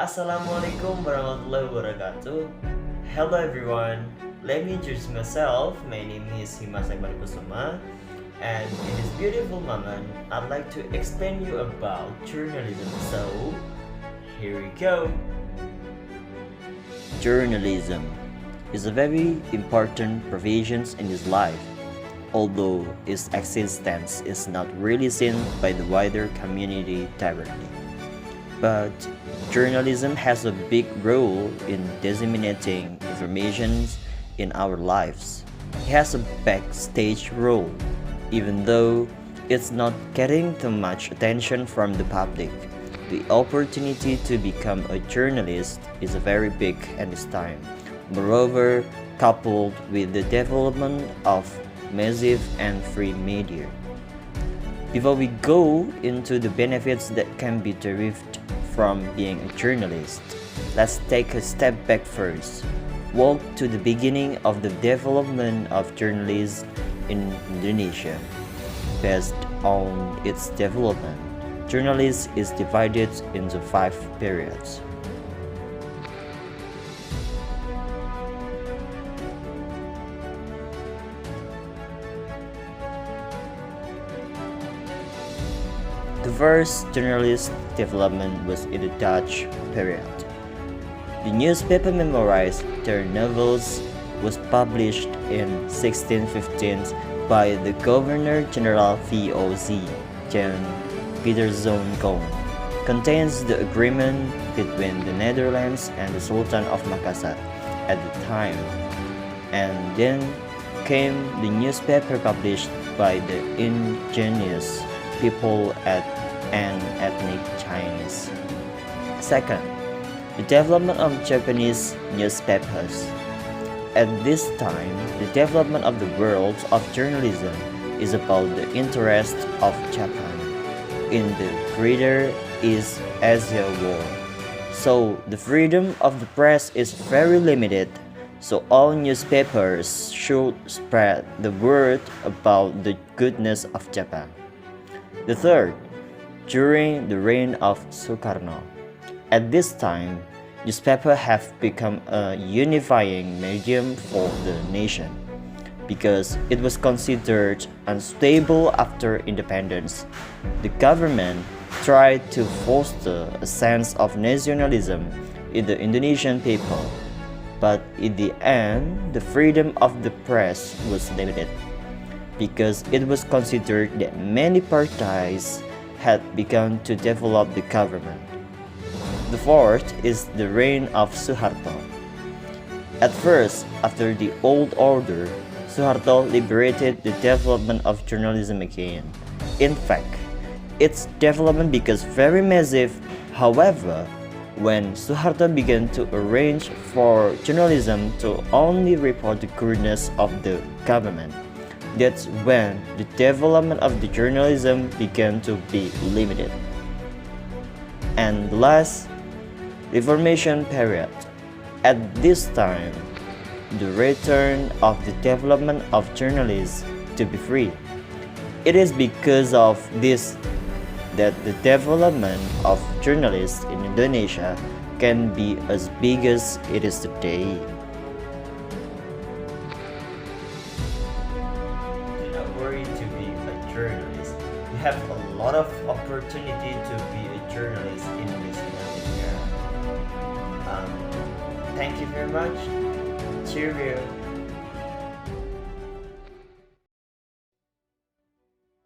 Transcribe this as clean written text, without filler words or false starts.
Assalamualaikum warahmatullahi wabarakatuh. Hello everyone. Let me introduce myself. My name is Himas Akbar Kusuma, and in this beautiful moment, I'd like to explain you about journalism. So, here we go. Journalism is a very important profession in his life, although its existence is not really seen by the wider community directly. But journalism has a big role in disseminating information in our lives. It has a backstage role, even though it's not getting too much attention from the public. The opportunity to become a journalist is very big at this time. Moreover, coupled with the development of massive and free media. Before we go into the benefits that can be derived from being a journalist, let's take a step back first. Walk to the beginning of the development of journalism in Indonesia. Based on its development, journalism is divided into 5 periods. The first journalist development was in the Dutch period. The newspaper memorized their novels was published in 1615 by the Governor-General VOC, Jan Pieterszoon Koning. Contains the agreement between the Netherlands and the Sultan of Makassar at the time. And then came the newspaper published by the indigenous people and ethnic Chinese. Second, the development of Japanese newspapers. At this time, the development of the world of journalism is about the interest of Japan in the Greater East Asia War. So the freedom of the press is very limited, so all newspapers should spread the word about the goodness of Japan. The third, during the reign of Sukarno. At this time, newspapers have become a unifying medium for the nation because it was considered unstable after independence. The government tried to foster a sense of nationalism in the Indonesian people, but in the end, the freedom of the press was limited because it was considered that many parties had begun to develop the government. The fourth is the reign of Suharto. At first, after the old order, Suharto liberated the development of journalism again. In fact, its development becomes very massive. However, when Suharto began to arrange for journalism to only report the goodness of the government, that's when the development of the journalism began to be limited. And last, Reformation period. At this time, the return of the development of journalists to be free. It is because of this that the development of journalists in Indonesia can be as big as it is today. Do not worry to be a journalist. You have a lot of opportunity to be a journalist in this Indonesia. Thank you very much. Cheerio.